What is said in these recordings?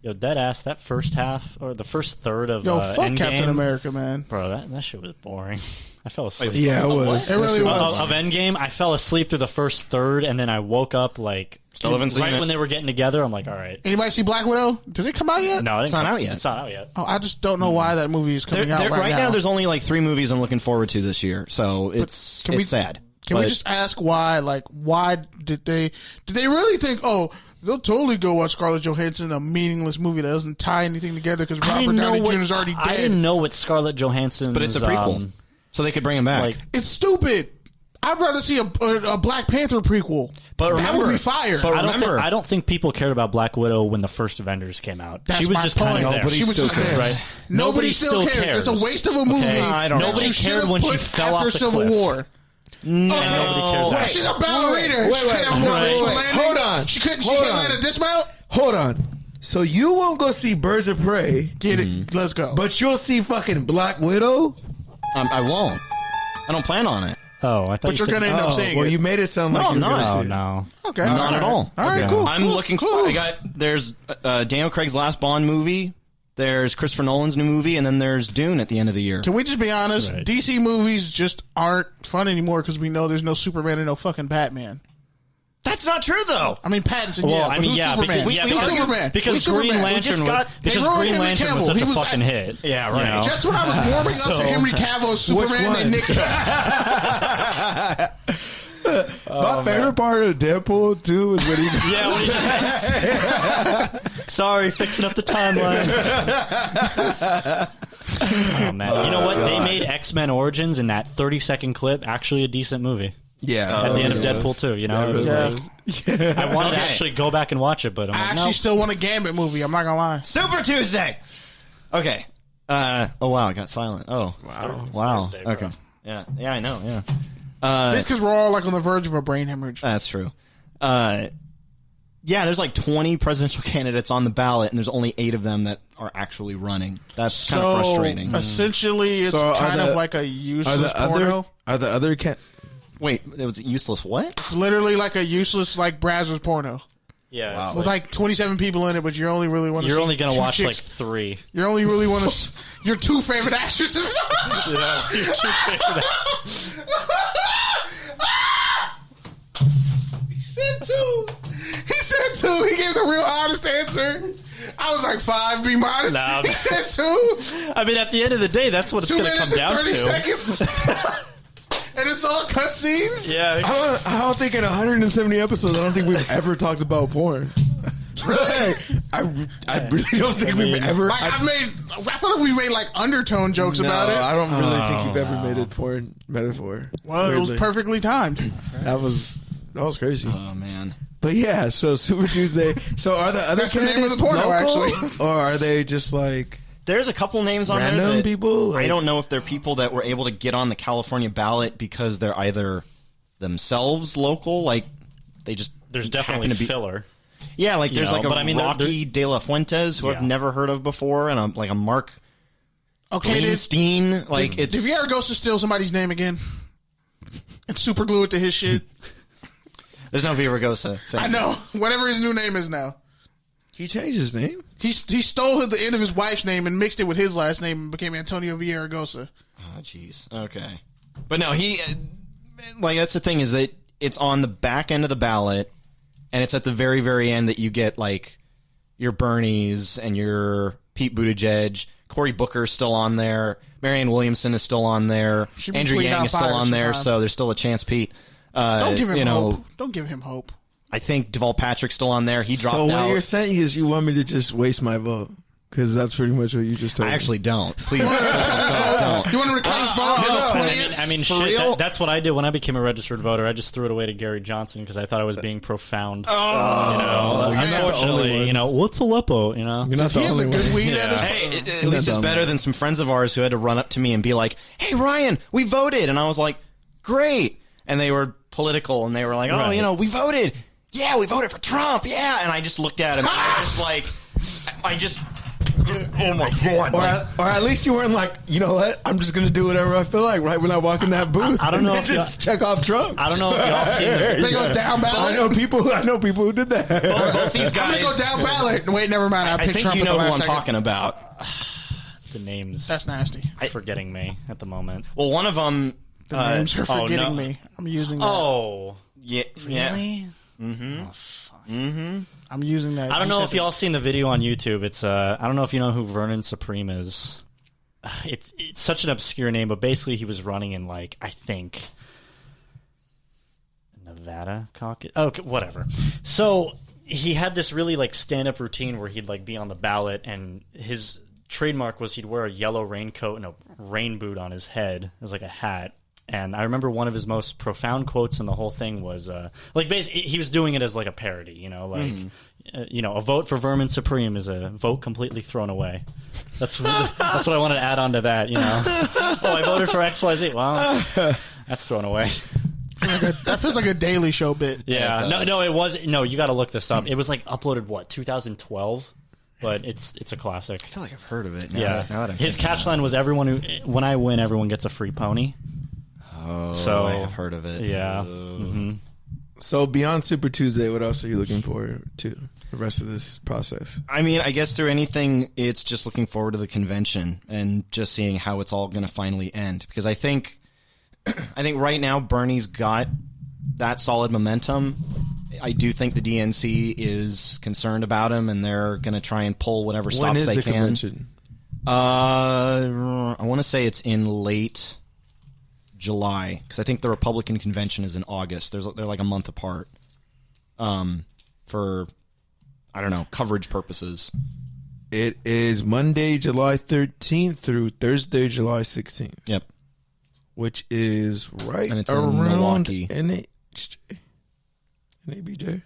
Yo, dead ass. That first half or the first third of fuck Endgame, Captain America, man. Bro, that shit was boring. I fell asleep. Yeah, it was. It really was. Of Endgame, I fell asleep through the first third, and then I woke up like right when they were getting together. I'm like, all right. Anybody see Black Widow? Did it come out yet? No, it's not out yet. It's not out yet. Oh, I just don't know why that movie is coming out right now. There's only like 3 movies I'm looking forward to this year, so it's sad. Can we just ask why? Like, why did they really think? Oh, they'll totally go watch Scarlett Johansson, a meaningless movie that doesn't tie anything together because Robert Downey Jr. is already dead. I didn't know what Scarlett Johansson, but it's a prequel, so they could bring him back. Like, it's stupid. I'd rather see a Black Panther prequel. But remember, that would be fire. But I don't think people cared about Black Widow when the first Avengers came out. She was just kind of there. She was just there, right? Nobody still cares. It's a waste of a movie. Okay. Nobody cared when she fell off the Civil cliff. War. No, nobody cares. Wait, she's a ballerina. Wait. Hold on. She couldn't land a dismount? Hold on. So you won't go see Birds of Prey. Get it. Let's go. But you'll see fucking Black Widow? I won't. I don't plan on it. Oh, I thought but you're going to end up seeing well, it. You made it sound like you're going to see it. No. Okay. Not at all. All right, cool. I'm looking for. There's Daniel Craig's last Bond movie. There's Christopher Nolan's new movie, and then there's Dune at the end of the year. Can we just be honest? Right. DC movies just aren't fun anymore because we know there's no Superman and no fucking Batman. That's not true, though. I mean, Pattinson, Well, yeah. I mean, who's yeah, Superman? because Superman. Because Green Lantern was such a fucking hit. Yeah, right. You know? Just when I was warming up to Henry Cavill's Superman, they nixed it. My favorite part of Deadpool 2 is when he... Yeah, when he just... Sorry, fixing up the timeline. Oh, man. You know what? They made X-Men Origins in that 30-second clip actually a decent movie. Yeah. At the end of Deadpool 2, you know? It was like... I wanted to actually go back and watch it, but I'm I like, actually still want a Gambit movie. I'm not going to lie. Super Tuesday. Okay. Oh, wow. It got silent. Oh. Wow. Thursday, okay. Yeah, I know. Yeah. This because we're all like on the verge of a brain hemorrhage. That's true. Yeah, there's like 20 presidential candidates on the ballot, and there's only 8 of them that are actually running. That's kind of frustrating. Essentially, it's kind of like a useless porno. Are the other Wait, it was useless what? It's literally like a useless like Brazzers porno. Yeah. Wow. With like 27 people in it, but you only really want to. You're only going to watch chicks. like 3. You only really want to. Your 2 favorite actresses. Yeah, your 2 favorite actresses. He said 2. He gave the real honest answer. I was like 5, be modest. Nah, he said 2. I mean, at the end of the day, that's what it's 2 going to come minutes and down 30 to. seconds. And it's all cutscenes? Yeah. I don't think in 170 episodes, I don't think we've ever talked about porn. Really? I really don't think we've ever... Like, I feel like we've made like undertone jokes about it. I don't really think you've ever made a porn metaphor. Well, weirdly. it was perfectly timed. That was crazy. Oh, man. But yeah, so Super Tuesday. So are the other That's the name of the candidates porno, local, actually. or are they just like There's a couple names on there random that people? Like, I don't know if they're people that were able to get on the California ballot because they're either themselves local, like they just There's definitely happen to be filler. Yeah, like there's like a but I mean, Rocky De La Fuentes who I've never heard of before, and a Mark Greenstein. Like did Villaraigosa steal somebody's name again and super glue it to his shit? There's no Villaraigosa. I know. Whatever his new name is now. he changed his name. He stole the end of his wife's name and mixed it with his last name and became Antonio Villaraigosa. Oh, jeez. Okay. But no, he... Like, that's the thing, is that it's on the back end of the ballot, and it's at the very, very end that you get, like, your Bernies and your Pete Buttigieg. Cory Booker's still on there. Marianne Williamson is still on there. Andrew Yang is still on there, so there's still a chance, Pete. Don't give him hope. Don't give him hope. I think Deval Patrick's still on there. He dropped out. So what you're saying is you want me to just waste my vote? Because that's pretty much what you just told me. I actually don't. Please don't. You want to reclaim his vote? I mean, shit, that's what I did when I became a registered voter. I just threw it away to Gary Johnson because I thought I was being profound. Unfortunately, what's Aleppo? You're not the only one. Good weed Hey, at least it's better than some friends of ours who had to run up to me and be like, "Hey, Ryan, we voted," and I was like, "Great," and they were political and they were like, "Oh, we voted. Yeah, we voted for Trump. Yeah," and I just looked at him. And I just Oh my god! Or at least you weren't like, you know what? I'm just gonna do whatever I feel like right when I walk in that booth. I don't know if just check off Trump. I don't know if y'all seen They go down ballot. I know people who did that. Both these I'm gonna guys. go down ballot. Wait, never mind. I I picked think Trump you at the know who last I'm second. talking about. the names. That's nasty. Forgetting me at the moment. Well, one of them. The names are forgetting no. me. I'm using that. Oh, Yeah. Yeah. really? Mm-hmm. Oh, fuck. Mm-hmm. I'm using that. I don't You know said if y'all seen the video on YouTube. It's I don't know if you know who Vernon Supreme is. It's such an obscure name, but basically he was running in like I think Nevada Caucus. Okay, whatever. So he had this really like stand-up routine where he'd like be on the ballot, and his trademark was he'd wear a yellow raincoat and a rain boot on his head as like a hat. And I remember one of his most profound quotes in the whole thing was like basically he was doing it as like a parody, you know, like a vote for Vermin Supreme is a vote completely thrown away. That's what I wanted to add on to that, you know. Oh, I voted for XYZ. Well, that's thrown away. that feels like a Daily Show bit. Yeah. No, it was no. You got to look this up. It was like uploaded 2012. But it's a classic. I feel like I've heard of it. Yeah. His catchline was when I win, everyone gets a free pony. Oh, So I have heard of it. Yeah. So beyond Super Tuesday, what else are you looking forward to the rest of this process? I mean, I guess through anything, it's just looking forward to the convention and just seeing how it's all going to finally end. Because I think right now Bernie's got that solid momentum. I do think the DNC is concerned about him, and they're going to try and pull whatever stops When is they the can. convention? I want to say it's in late July, because I think the Republican convention is in August. They're like a month apart. For I don't know, coverage purposes. It is Monday, July 13th through Thursday, July 16th. Yep. Which is right And it's in around Milwaukee. NABJ.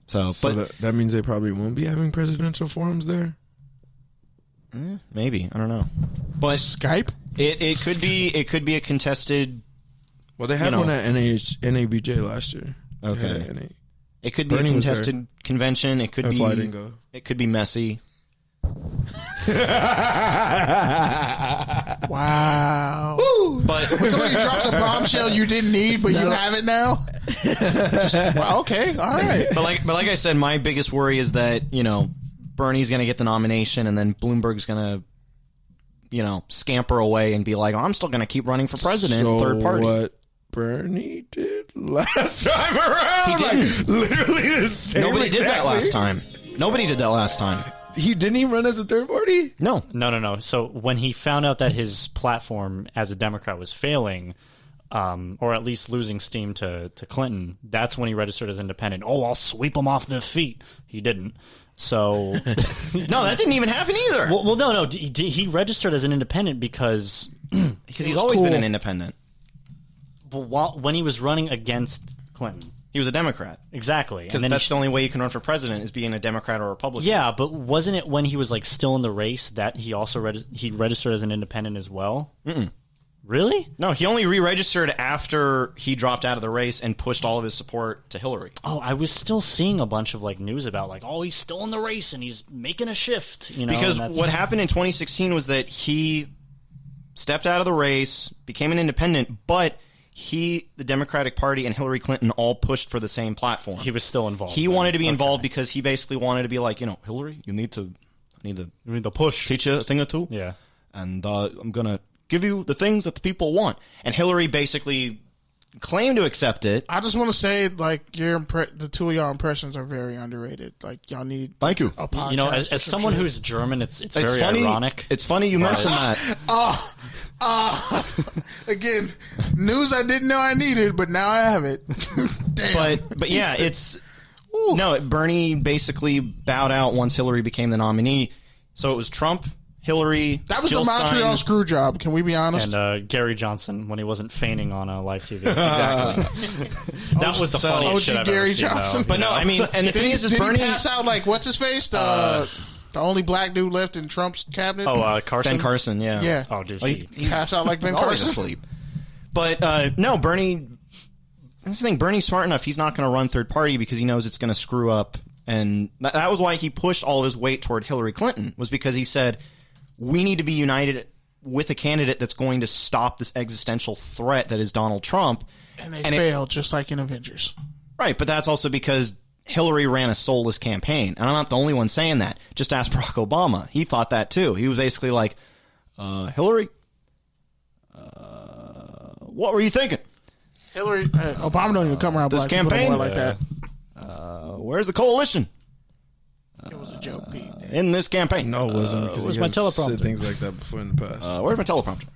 So That means they probably won't be having presidential forums there. maybe, I don't know. But Skype? it could be a contested. Well, they had one at NABJ last year. Okay. It could be Bernie a was contested convention. It could That's be. why I didn't go. It could be messy. Wow. But Somebody drops a bombshell you didn't need, but you have it now? Wow, okay, all right. but like I said, my biggest worry is that Bernie's going to get the nomination, and then Bloomberg's going to scamper away and be like, oh, I'm still going to keep running for president. So third party. What Bernie did last time around? He didn't. Literally the same. Nobody did that last time. Nobody did that last time. He didn't even run as a third party? No. No. So when he found out that his platform as a Democrat was failing, or at least losing steam to Clinton, that's when he registered as independent. Oh, I'll sweep him off the feet. He didn't. So No, that didn't even happen either. well, no. He registered as an independent because He's always been an independent. when he was running against Clinton. He was a Democrat. Exactly. Because And then that's the only way you can run for president is being a Democrat or a Republican. Yeah, but wasn't it when he was like still in the race that he also he registered as an independent as well? Mm-mm. Really? No, he only re-registered after he dropped out of the race and pushed all of his support to Hillary. Oh, I was still seeing a bunch of like news about like, oh, he's still in the race and he's making a shift. Because what happened in 2016 was that he stepped out of the race, became an independent, but the Democratic Party and Hillary Clinton all pushed for the same platform. he was still involved. He wanted to be involved because he basically wanted to be like, Hillary, you need to the push. teach you a thing or two. Yeah. And I'm going to give you the things that the people want. And Hillary basically claimed to accept it. I just want to say, like, the two of y'all impressions are very underrated. Like, y'all need Thank you. a podcast. As someone who's German, it's very funny, ironic. It's funny you mentioned that. Again, news I didn't know I needed, but now I have it. Damn. But yeah, it's no. Bernie basically bowed out once Hillary became the nominee. So it was Trump, Hillary. That was Jill the Montreal Stein. screw job. Can we be honest? And Gary Johnson when he wasn't feigning on live TV. Exactly. That was the funniest shit I've Gary ever seen. Johnson. Though, But no, I mean, and the thing is did Bernie he pass out like what's his face? The only black dude left in Trump's cabinet. Carson. Ben Carson, yeah. Yeah. Oh, dude, He passed out like Ben He's always Carson. asleep. But no, Bernie. That's the thing. Bernie's smart enough. He's not going to run third party because he knows it's going to screw up And that was why he pushed all of his weight toward Hillary Clinton, was because he said, we need to be united with a candidate that's going to stop this existential threat that is Donald Trump. And they failed, just like in Avengers. Right, but that's also because Hillary ran a soulless campaign. And I'm not the only one saying that. Just ask Barack Obama. He thought that too. He was basically like, Hillary, what were you thinking? Hillary, Obama don't even come around this black people campaign no more like that. Where's the coalition? It was a joke, Pete. In this campaign. No, it wasn't. Because where's you my have teleprompter? said things like that before in the past. Where's my teleprompter?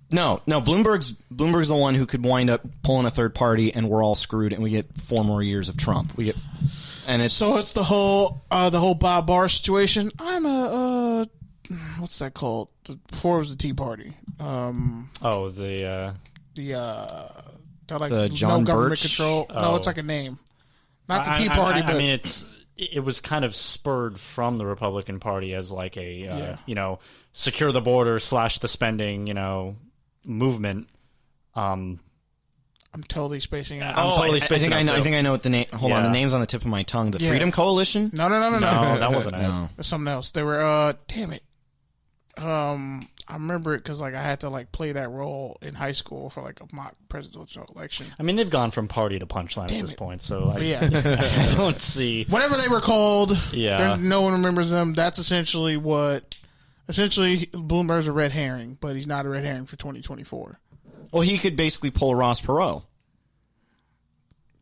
No. Bloomberg's the one who could wind up pulling a third party, and we're all screwed, and we get 4 more years of Trump. So it's the whole Bob Barr situation. I'm a what's that called? Before it was the Tea Party. The John no government Birch? control. No, it's like a name. Not the Tea I Party, but mean, it was kind of spurred from the Republican Party as like a secure the border / the spending movement. I'm totally spacing out. I'm totally spacing out. I think I know what the name. Hold on, the name's on the tip of my tongue. The Freedom Coalition. No, No, that wasn't it. No. It's something else. They were damn it. I remember it because I had to play that role in high school for a mock presidential election. I mean, they've gone from party to punchline at this point, so Yeah. I don't see Whatever they were called, Yeah. no one remembers them. That's essentially Bloomberg's a red herring, but he's not a red herring for 2024. Well, he could basically pull a Ross Perot.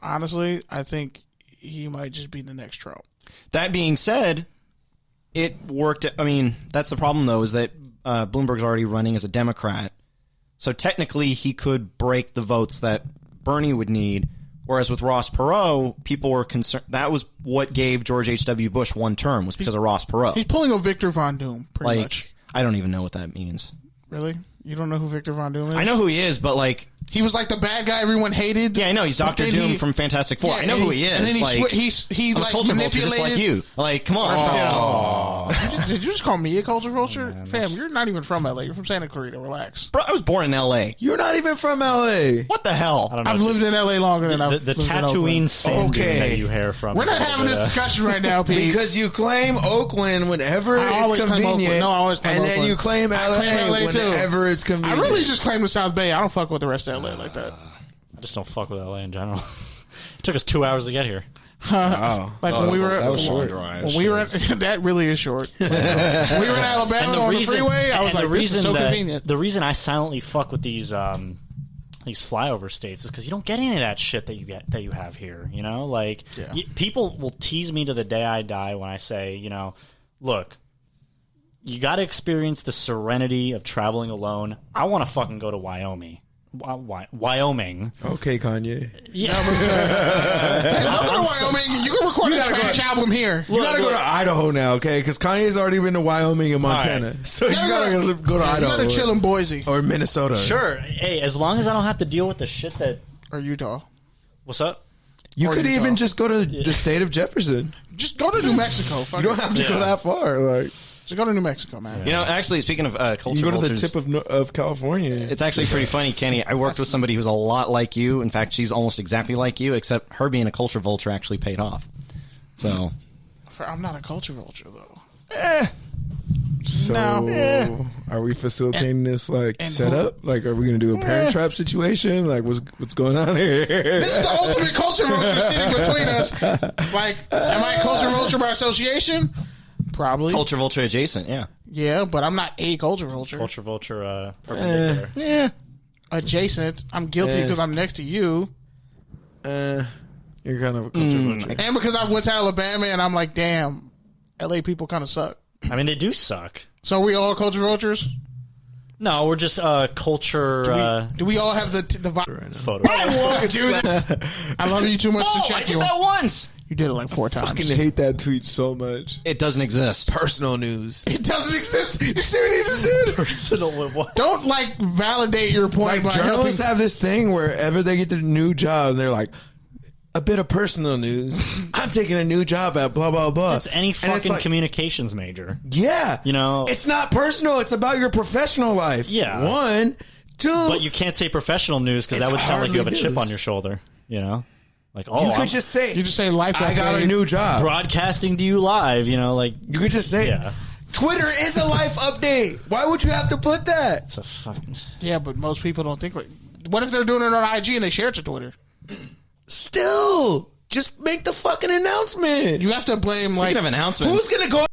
Honestly, I think he might just be the next Trump. That being said, it worked. I mean, that's the problem, though, is that Bloomberg's already running as a Democrat. So technically, he could break the votes that Bernie would need. Whereas with Ross Perot, people were concerned. That was what gave George H.W. Bush 1 term, was because of Ross Perot. He's pulling a Victor Von Doom, pretty much. I don't even know what that means. Really? You don't know who Victor Von Doom is? I know who he is, but he was the bad guy everyone hated. Yeah, I know. He's Dr. Doom from Fantastic Four. Yeah, I know who he is. And then he I'm a culture vulture just like you. Come on. Did you just call me a culture vulture? Fam, you're not even from LA. You're from Santa Clarita. Relax. Bro, I was born in L.A. You're not even from L.A. What the hell? I don't know I've lived in LA longer than I've the lived in Oakland. Tatooine sand dune that you hair from. We're not having this discussion right now, Pete. Because you claim Oakland whenever I always it's claim convenient. Oakland. No, I always claim and Oakland. then you claim LA, whenever it's convenient. I really just claim the South Bay. I don't fuck with the rest of LA like that. I just don't fuck with LA in general. It took us 2 hours to get here. When we were that really is short. When we were in Alabama on the freeway, I was like, this is so convenient. The reason I silently fuck with these flyover states is because you don't get any of that shit that you have here. People will tease me to the day I die when I say, look, you got to experience the serenity of traveling alone. I want to fucking go to Wyoming. Wyoming. Okay, Kanye. Yeah. Don't go to Wyoming. You can record a trash album here. You gotta go to Idaho now, okay? Because Kanye's already been to Wyoming and Montana. Right. So you gotta go to Idaho. You gotta chill in Boise. Or Minnesota. Sure. Hey, as long as I don't have to deal with the shit that... Or Utah. What's up? You could even just go to the state of Jefferson. Just go to New Mexico. You don't have to go that far. Just go to New Mexico, man. Actually, speaking of culture you go to vultures, the tip of California. It's actually pretty funny, Kenny. I worked with somebody who's a lot like you. In fact, she's almost exactly like you, except her being a culture vulture actually paid off. So, I'm not a culture vulture, though. So, are we facilitating this setup? Are we going to do a parent trap situation? What's going on here? This is the ultimate culture vulture sitting between us. Am I a culture vulture by association? Probably. Culture vulture adjacent, yeah. Yeah, but I'm not a culture vulture. Culture vulture perpendicular. Yeah. Adjacent. I'm guilty because I'm next to you. You're kind of a culture vulture. And because I went to Alabama and I'm like, damn, LA people kind of suck. I mean, they do suck. So are we all culture vultures? No, we're just culture... Do we all have the photo? I won't do this. I love you too much to check you. I did that once. You did it like 4 times. I fucking hate that tweet so much. It doesn't exist. Personal news. It doesn't exist. You see what he just did? Personal what? Don't validate your point by journalists have this thing wherever they get their new job, they're like, a bit of personal news. I'm taking a new job at blah, blah, blah. It's any fucking communications major. Yeah. It's not personal. It's about your professional life. Yeah. 1, 2. But you can't say professional news because that would sound like you have a chip on your shoulder, Like, oh, You I'm could just say, You just say life. I got a update. new job. broadcasting to you live, you know, like, You could just say, yeah. Twitter is a life update. Why would you have to put that? It's a fucking... Yeah, but most people don't think like. What if they're doing it on IG and they share it to Twitter? Still, just make the fucking announcement. You have to blame Speaking like of announcements, Who's gonna go